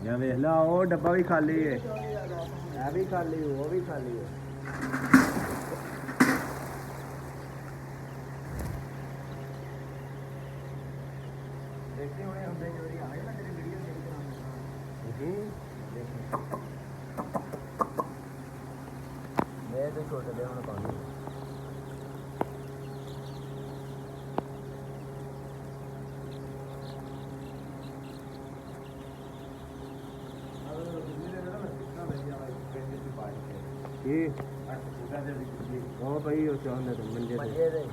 ਜਾਂ ਵੇਖ ਲਾ ਉਹ ਡੱਬਾ ਵੀ ਖਾਲੀ ਏ, ਇਹ ਵੀ ਖਾਲੀ, ਉਹ ਵੀ ਖਾਲੀ ਏ। ਦੇਖਦੇ ਹੋਣੇ ਹੁੰਦੇ ਚੋਰੀ ਆ ਗਏ ਨਾ ਤੇਰੀ ਵੀਡੀਓ ਦੇਖ ਮੈਂ ਤੇ ਛੋਟੇ ਦੇ ਹੁਣ ਪਾਣੀ ਉਹ ਭਾਈ ਉਹ ਚਾਹੁੰਦੇ ਤੇ ਮੰਜੇ ਤੇ